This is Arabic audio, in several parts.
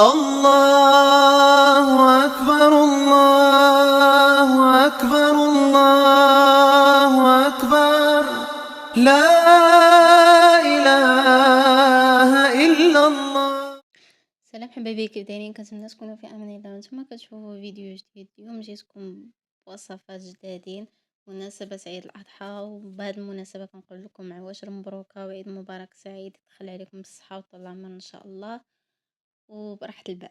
الله أكبر الله أكبر الله أكبر لا إله إلا الله. سلام حبايبي، كيف دايرين؟ كنتمنى تكونوا في امان الله وانتم كتشوفوا فيديو جديد. اليوم جيتكم بوصفات جدادين مناسبة عيد الاضحى، وبهذه المناسبة كنقول لكم عواشر مبروكة وعيد مبارك سعيد، يدخل عليكم بالصحة وطول العمر ان شاء الله وبراحة البال.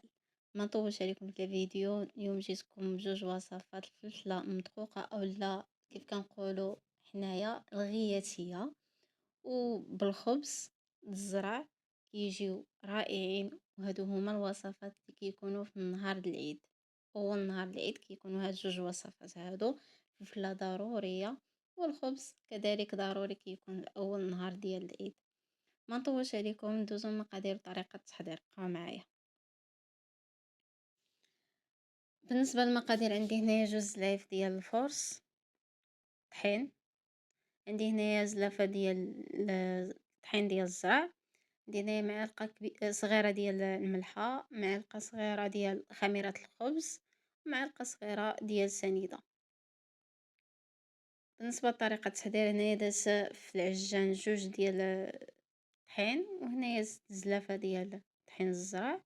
ما نطولش عليكم في الفيديو. اليوم جيتكم بجوج وصفات الفلفلة مدقوقة او لا كيف كنقولوا حنايا الغياتية، وبالخبز الزرع، كيجيو رائعين. وهادو هما الوصفات اللي كيكونوا في نهار العيد. اول نهار العيد كيكونوا هاد جوج وصفات هادو. الفلفله ضروريه والخبز كذلك ضروري كيكون اول نهار ديال العيد. ما نطولش عليكم، ندوزو المقادير وطريقه التحضير. بقاو معايا. بالنسبه للمقادير، عندي هنايا جوج زلايف ديال الفورس طحين، عندي هنايا زلافه ديال الطحين ديال الزرع، ديري معلقة صغيرة ديال الملحة، معلقة صغيرة ديال خميرة الخبز، معلقة صغيرة ديال سنيدة. بالنسبة لطريقة التحضير، هنايا درت في العجان جوج ديال الطحين، وهنايا زدت زلافة ديال طحين الزرع.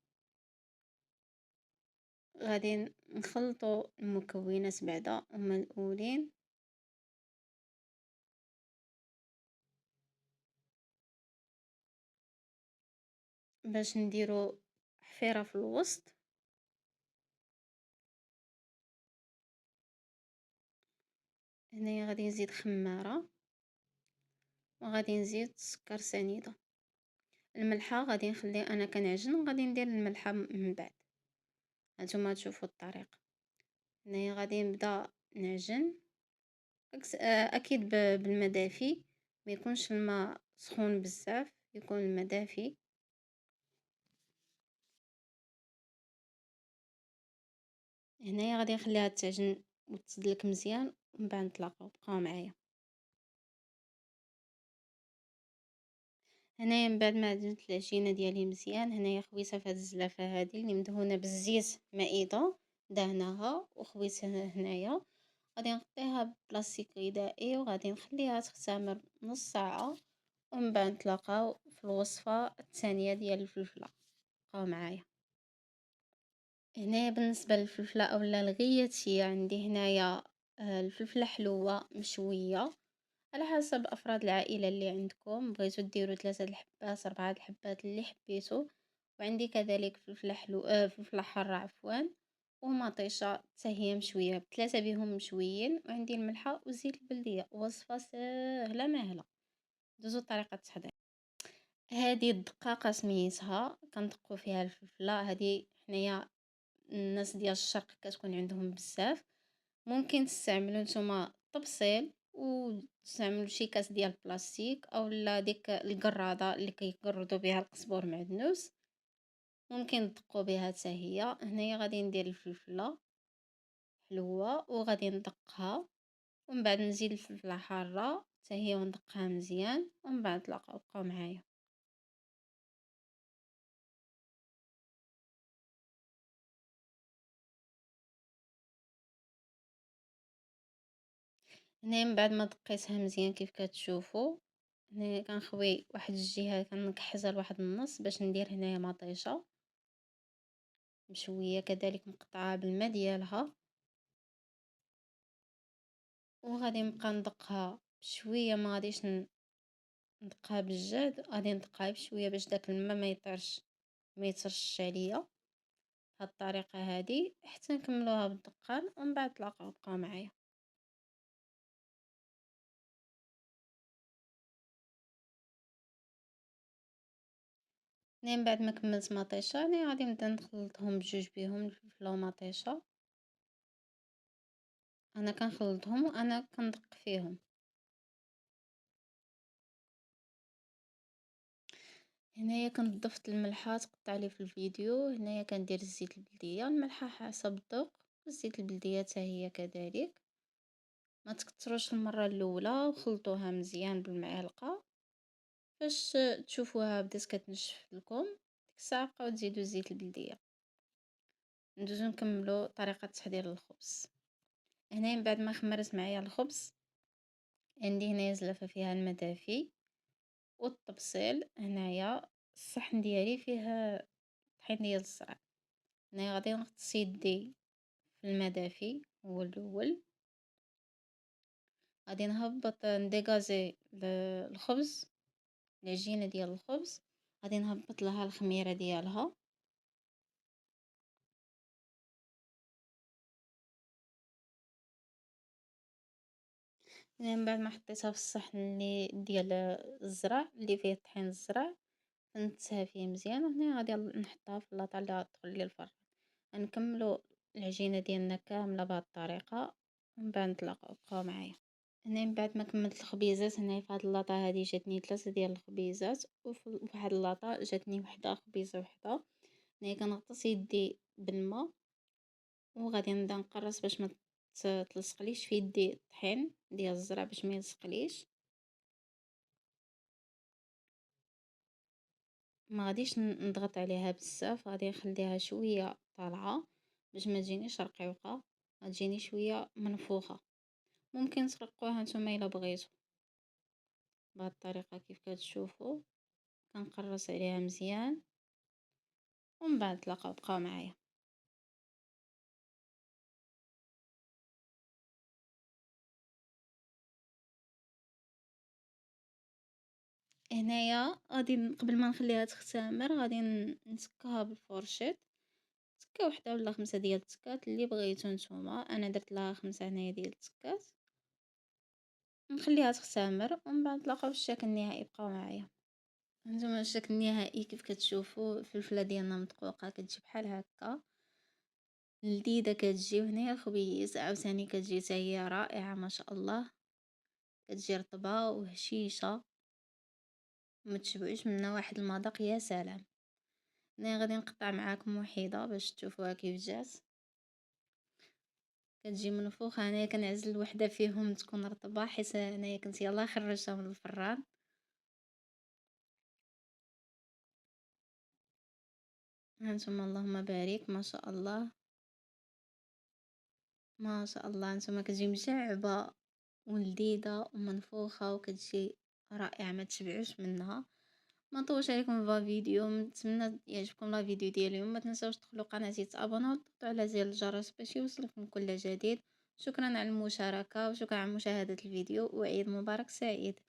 غادي نخلطو المكونات بعدا هما الاولين. باش نديرو حفيرة في الوسط. هنايا غادي نزيد خمارة، وغادي نزيد سكر سنيدة. الملحة غادي نخلي انا كنعجن، وغادي ندير الملحة من بعد. هانتوما تشوفوا الطريقه. هنايا غادي نبدا نعجن اكيد بالماء دافي، ما يكونش الماء سخون بزاف، يكون الماء دافي. هنايا غادي نخليها تعجن وتدلك مزيان، ومن بعد نطلقوا. بقاو معايا. هنايا من بعد ما عجنت العجينه ديالي مزيان، هنايا خويتها في هاد الزلافه هادي اللي مدهونه بالزيت مائده، دهناها وخويتها هنايا. غادي نغطيها بلاستيك غذائي، وغادي نخليها تختمر نص ساعه، ومن بعد نتلاقاو في الوصفه الثانيه ديال الفلفله. بقاو معايا. هنايا بالنسبه للفلفله اولا الغياتيه، عندي هنايا الفلفله حلوه مشويه على حسب افراد العائله اللي عندكم. بغيتو ديروا 3 الحبات 4 الحبات اللي حبيتو. وعندي كذلك فلفله فلفله حاره عفوا، ومطيشه حتى هي مشويه، 3 بهم مشويين. وعندي الملحه وزيت البلديه. وصفه سهله ماهله. دوزو طريقه التحضير. هذه الدقاقه سميتها، كندقوا فيها الفلفله هذه. حنايا الناس ديال الشرق كتكون عندهم بزاف. ممكن تستعملوا نتوما طبسيل وتستعملوا شي كاس ديال البلاستيك، او لا ديك القراده اللي كيقردوا بها القزبور معدنوس، ممكن تدقوا بها حتى هي. هنايا غادي ندير الفلفله حلوه وغادي ندقها، ومن بعد نزيد الفلفله حاره حتى هي وندقها مزيان، ومن بعد نطلقوا. بقاو معايا. هنا من بعد ما دقيتها مزيان كيف كتشوفوا، هنا كنخوي واحد الجهه، كنكحزها لواحد النص باش ندير هنايا مطيشه مشويه كذلك مقطعه بالماء ديالها. وغادي نبقى ندقها بشويه، ما غاديش ندقها بالجهد، غادي ندقها بشويه باش داك الماء ما يطرش عليا. بهاد الطريقه هذه حتى نكملوها بالدقان، ومن بعد تلاقاو. بقاو معايا. من بعد ما كملت مطيشه، انا غادي نبدا نخلطهم بجوج بهم، الفلفله ومطيشه. انا كنخلطهم وانا كندق فيهم. هنايا كنت ضفت الملحه تقطع لي في الفيديو. هنايا كندير الزيت البلديه، الملحه حسب الذوق، والزيت البلديه حتى هي كذلك. ما تكتروش المره الاولى، وخلطوها مزيان بالمعلقه باش تشوفوها بدات كتنشف لكم. ديك الساعه بقاو تزيدوا الزيت البلديه. ندوزو نكملو طريقة تحضير الخبز. هنايا من بعد ما خمرت معايا الخبز، عندي هنايا زلافة فيها الماء دافي والطبسيل. هنايا الصحن ديالي فيه طحين ديال الزرع. هنايا غادي نغطس يدي في الماء دافي هو الاول، غادي نهبط نديغازي الخبز، العجينه ديال الخبز، غادي نهبط لها الخميره ديالها. من بعد ما حطيتها في الصحن اللي ديال الزرع اللي فيه طحين الزرع، فنتها فيه مزيان. وهنا غادي نحطها في اللاطه اللي غتدخل لي الفرن. غنكملو العجينه ديالنا كامله بهذه الطريقه، ومن بعد نتلاقاو، بقاو معايا. هنا من بعد ما كملت الخبيزات، هنا في هاد اللاطه هادي جاتني 3 ديال الخبيزات، وفي واحد اللاطه جاتني وحده خبيزه وحده. هنا كنغطس يدي بالماء، وغادي نبدا نقرص باش ما تلصقليش في يدي الطحين ديال الزرع، باش ما يلصقليش. ما غاديش نضغط عليها بزاف، غادي نخليها شويه طالعه باش ما تجينيش رقيقه، غتجيني شويه منفوخه. ممكن ترقوها نتوما الا بغيتو بهذه الطريقه كيف كتشوفوا. كنقرص عليها مزيان، ومن بعد نتلاقاو، بقاو معايا. هنايا غادي قبل ما نخليها تختمر، غادي نسكها بالفورشيط، تكه وحده ولا 5 ديال التكات اللي بغيتو نتوما. انا درت لها 5 هنايا ديال التكات، نخليها تختمر ومن بعد نتلاقاو في الشكل النهائي، بقاو معايا. هانتوما الشكل النهائي كيف كتشوفوا. الفلفله ديالنا مدقوقه، كتجي بحال هكا لذيذه كتجي. وهنايا الخبيز عاوتاني كتجي حتى هي رائعه ما شاء الله، كتجي رطبه وهشيشه، ما تشبعوش منها واحد المذاق يا سلام. انا غادي نقطع معاكم وحيده باش تشوفوها كيف جات. كتجي منفوخه. انا كنعزل وحده فيهم تكون رطبه، حيت انايا كنت يلاه خرجتها من الفران. هانتوما اللهم بارك، ما شاء الله ما شاء الله. هانتوما كتجي مشعبه ولذيذه ومنفوخه، وكتجي رائعه ما تشبعوش منها. ما نطولش عليكم في فيديو، نتمنى يعجبكم لا فيديو ديال اليوم. ما تنساوش تدخلوا قناتي، تابوناو وتضغطوا على زر الجرس باش يوصلكم كل جديد. شكرا على المشاركه، وشكرا على مشاهده الفيديو، وعيد مبارك سعيد.